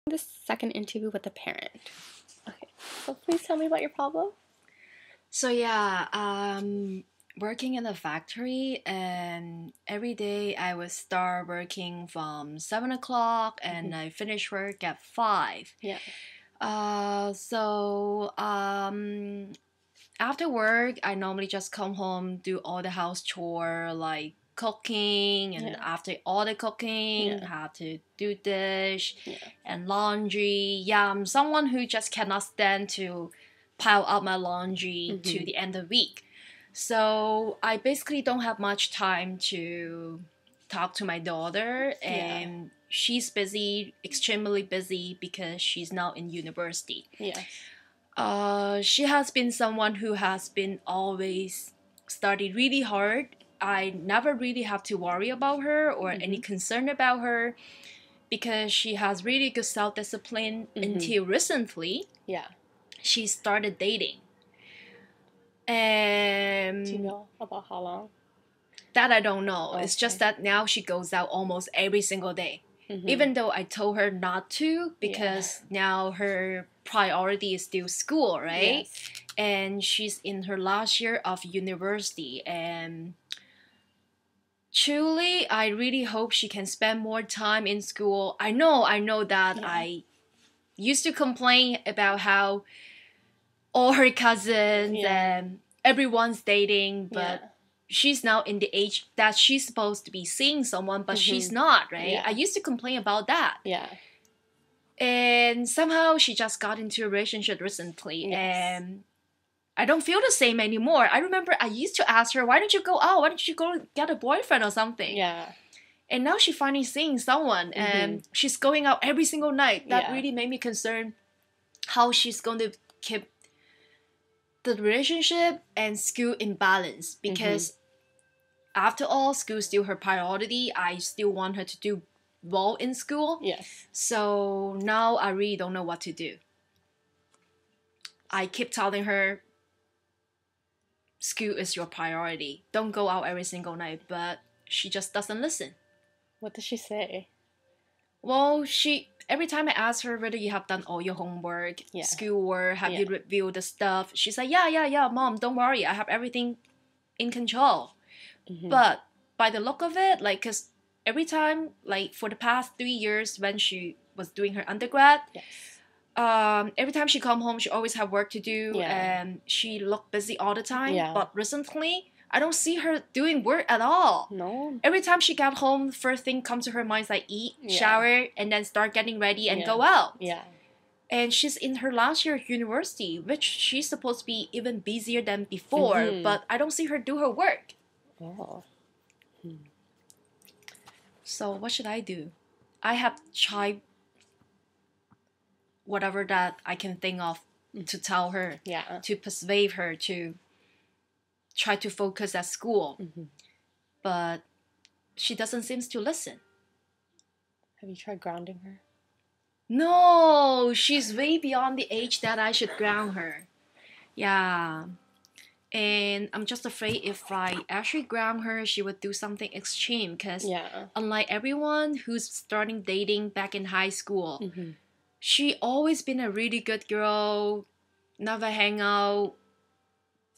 The second interview with a parent. Okay, so please tell me about your problem. So yeah, working in a factory, and every day I would start working from 7 o'clock, and I finish work at 5. Yeah. After work, I normally just come home, do all the house chore like cooking, and Yeah. after all the cooking, Yeah. have to do dish Yeah. and laundry. Yeah, I'm someone who just cannot stand to pile up my laundry to the end of the week. So I basically don't have much time to talk to my daughter, and she's busy, extremely busy, because she's now in university. Yes. She has been someone who has been always studied really hard. I never really have to worry about her or any concern about her, because she has really good self-discipline until recently. Yeah. She started dating. And Do you know about how long? that I don't know. Okay. It's just that now she goes out almost every single day. Even though I told her not to, because now her priority is still school, right? Yes. And she's in her last year of university, and truly I really hope she can spend more time in school. I know that I used to complain about how all her cousins and everyone's dating, but she's now in the age that she's supposed to be seeing someone, but she's not, right? Yeah. I used to complain about that. Yeah. And somehow she just got into a relationship recently, and I don't feel the same anymore. I remember I used to ask her, why don't you go out? Why don't you go get a boyfriend or something? Yeah. And now she's finally seeing someone, and she's going out every single night. That really made me concerned how she's going to keep the relationship and school in balance, because after all, school's still her priority. I still want her to do well in school. Yes. So now I really don't know what to do. I keep telling her, school is your priority. Don't go out every single night, but she just doesn't listen. What does she say? Well, every time I ask her whether you have done all your homework, schoolwork, have you reviewed the stuff, she's like, yeah, Mom, don't worry, I have everything in control. But by the look of it, like, because every time, like, for the past 3 years when she was doing her undergrad, every time she come home, she always have work to do, and she looked busy all the time. But recently, I don't see her doing work at all. No. Every time she got home, first thing comes to her mind is like eat, shower, and then start getting ready and go out. Yeah. And she's in her last year of university, which she's supposed to be even busier than before, but I don't see her do her work. Oh. So what should I do? I have tried whatever that I can think of to tell her, to persuade her to try to focus at school. But she doesn't seem to listen. Have you tried grounding her? No, she's way beyond the age that I should ground her. Yeah. And I'm just afraid if I actually ground her, she would do something extreme, because unlike everyone who's starting dating back in high school, she always been a really good girl, never hang out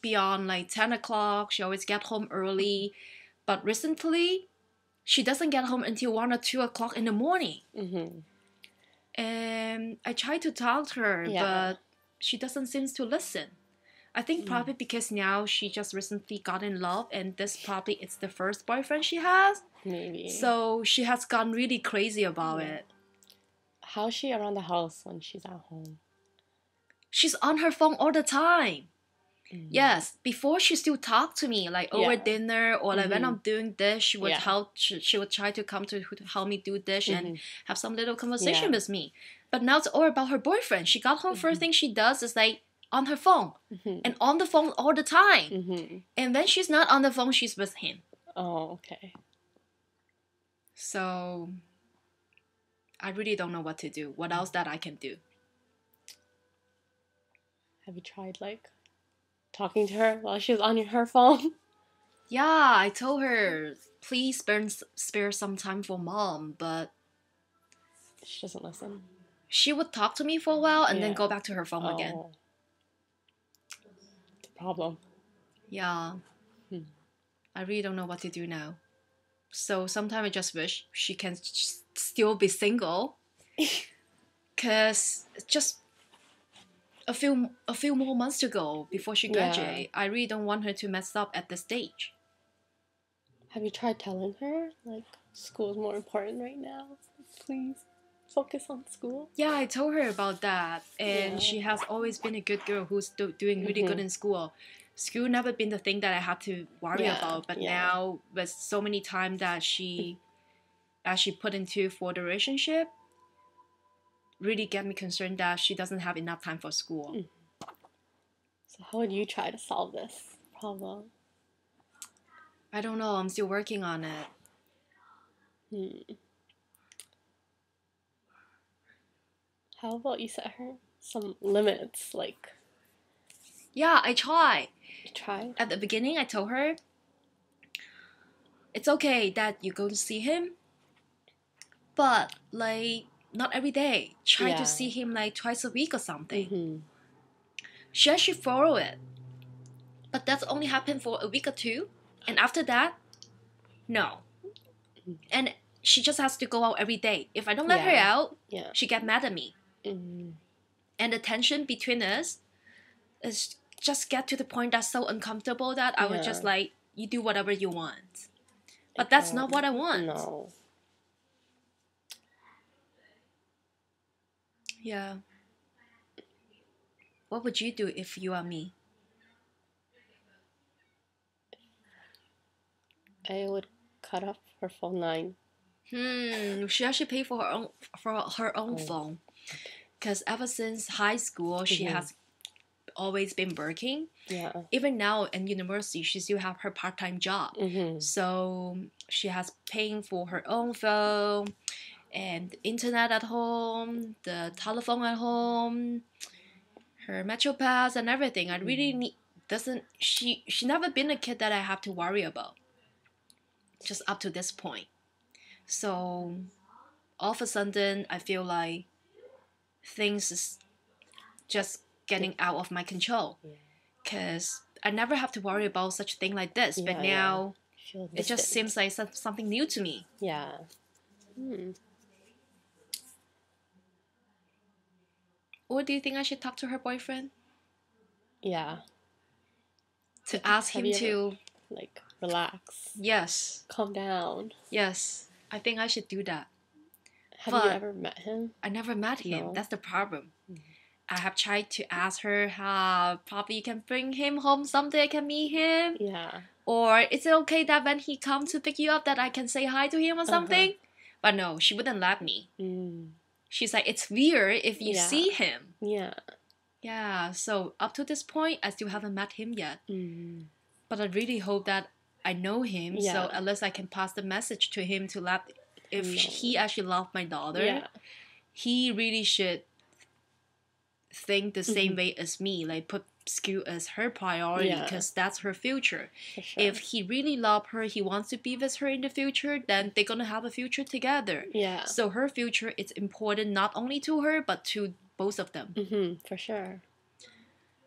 beyond like 10 o'clock. She always get home early. But recently, she doesn't get home until 1 or 2 o'clock in the morning. And I try to talk to her, but she doesn't seem to listen. I think probably because now she just recently got in love, and this probably it's the first boyfriend she has. Maybe. So she has gone really crazy about it. How's she around the house when she's at home? She's on her phone all the time. Yes, before she still talked to me, like over dinner, or like when I'm doing this, she would she would try to come to help me do this and have some little conversation with me. But now it's all about her boyfriend. She got home, first thing she does is like on her phone, and on the phone all the time. And when she's not on the phone, she's with him. Oh, okay. So I really don't know what to do. What else that I can do? Have you tried like talking to her while she's on her phone? Yeah, I told her, please spare some time for Mom, but She doesn't listen. she would talk to me for a while and then Yeah. go back to her phone again. Oh. It's a problem. Yeah. I really don't know what to do now. So sometimes I just wish she can still be single. Because just a few more months to go before she graduates. I really don't want her to mess up at this stage. Have you tried telling her, like, school's more important right now? Please focus on school. Yeah, I told her about that. And Yeah. she has always been a good girl who's doing really good in school. School never been the thing that I had to worry about. But now, with so many time that she actually put into for the relationship, really get me concerned that she doesn't have enough time for school. So how would you try to solve this problem? I don't know. I'm still working on it. How about you set her some limits, like... Yeah, I try. You try? At the beginning, I told her, it's okay that you go to see him, but, like, not every day. Try to see him, like, twice a week or something. She actually follow it. But that's only happened for a week or two. And after that, no. And she just has to go out every day. If I don't let her out, she get mad at me. And the tension between us is just get to the point that's so uncomfortable that I would just like, you do whatever you want. But that's not what I want. No. Yeah. What would you do if you are me? I would cut off her phone line. She actually paid for her own phone. Because ever since high school, she has always been working. Yeah. Even now in university, she still have her part-time job. So she has paying for her own phone and internet at home, the telephone at home, her Metro Pass and everything. I really need she never been a kid that I have to worry about. Just up to this point. So all of a sudden I feel like things is just getting out of my control. Because I never have to worry about such a thing like this. But now it just seems like something new to me. Yeah. Or do you think I should talk to her boyfriend? Yeah. To ask him to... like, relax. Yes. Calm down. Yes. I think I should do that. Have you ever met him? I never met him. That's the problem. I have tried to ask her how probably you can bring him home someday I can meet him. Yeah. Or is it okay that when he comes to pick you up that I can say hi to him or something? But no, she wouldn't let me. She's like, it's weird if you see him. Yeah. Yeah, so up to this point, I still haven't met him yet. But I really hope that I know him, so at least I can pass the message to him to let... If he actually loves my daughter, he really should think the same way as me, like put school as her priority, because that's her future. Sure. If he really loves her, he wants to be with her in the future, then they're gonna have a future together. Yeah. So her future is important not only to her, but to both of them. For sure.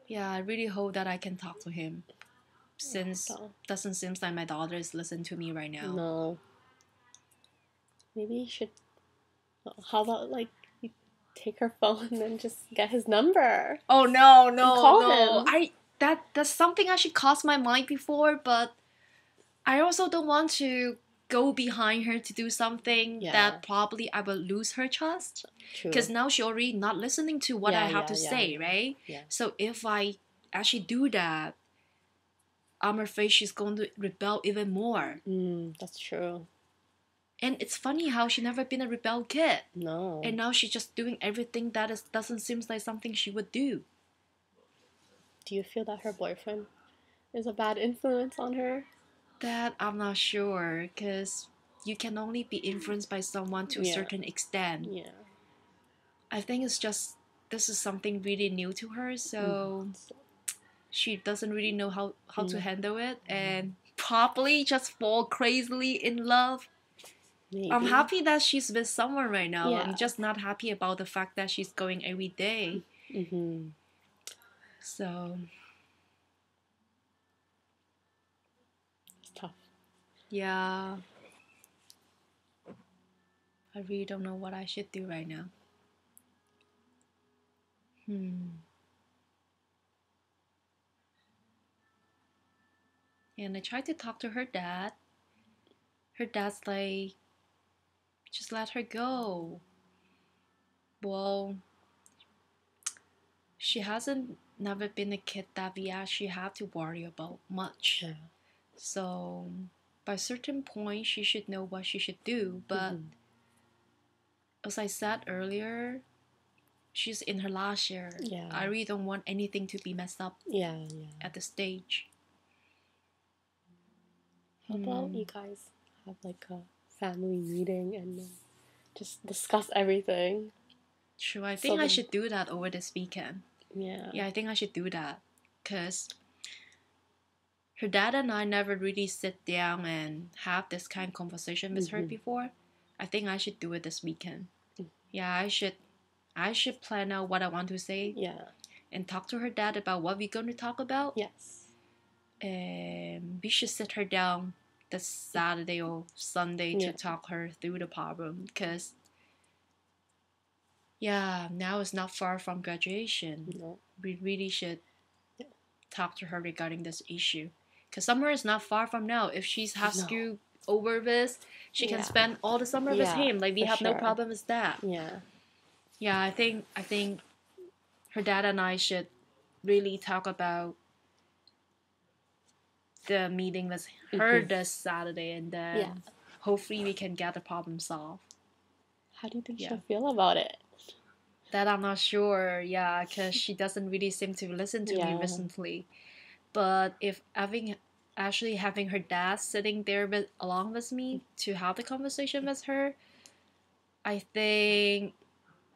Yeah, I really hope that I can talk to him, since doesn't seem like my daughter is listening to me right now. No. Maybe you should... How about, like, you take her phone and then just get his number? Oh, no. Call him. That's something I should cross my mind before, but I also don't want to go behind her to do something that probably I will lose her trust. Because now she already not listening to what I have to say, right? Yeah. So if I actually do that, I'm afraid she's going to rebel even more. That's true. And it's funny how she never been a rebel kid. No. And now she's just doing everything that doesn't seem like something she would do. Do you feel that her boyfriend is a bad influence on her? That I'm not sure, because you can only be influenced by someone to a certain extent. Yeah. I think it's just, this is something really new to her, so she doesn't really know how to handle it, and probably just fall crazily in love. Maybe. I'm happy that she's with someone right now. Yeah. I'm just not happy about the fact that she's going every day. Mm-hmm. So, It's tough. yeah. I really don't know what I should do right now. And I tried to talk to her dad. Her dad's like, just let her go. Well, she hasn't never been a kid that we actually have to worry about much. Yeah. So by a certain point, she should know what she should do. But as I said earlier, she's in her last year. Yeah. I really don't want anything to be messed up at the stage. How about you guys have like a family meeting and just discuss everything? True, I think I should do that over this weekend. Yeah. Yeah, I think I should do that. Because her dad and I never really sit down and have this kind of conversation with her before. I think I should do it this weekend. Yeah, I should plan out what I want to say. Yeah. And talk to her dad about what we're going to talk about. Yes. And we should sit her down this Saturday or Sunday to talk her through the problem. Because, yeah, now it's not far from graduation. No. We really should talk to her regarding this issue. Because summer is not far from now. If she has school over with, she can spend all the summer with him. Like, we have no problem with that. Yeah. Yeah, I think her dad and I should really talk about the meeting with her this Saturday, and then hopefully we can get the problem solved. How do you think she'll feel about it? That I'm not sure, because she doesn't really seem to listen to me recently. But if actually having her dad sitting there along with me to have the conversation with her, I think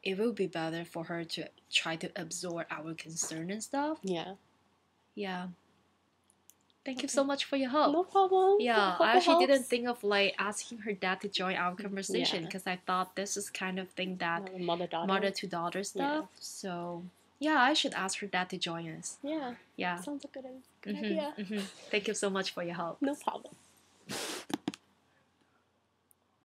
it will be better for her to try to absorb our concern and stuff. Yeah. Yeah. Thank you so much for your help. No problem. Yeah, I actually didn't think of like asking her dad to join our conversation because I thought this is kind of thing that mother to daughter stuff. Yeah. So yeah, I should ask her dad to join us. Yeah. Yeah. Sounds like a good idea. Thank you so much for your help. No problem.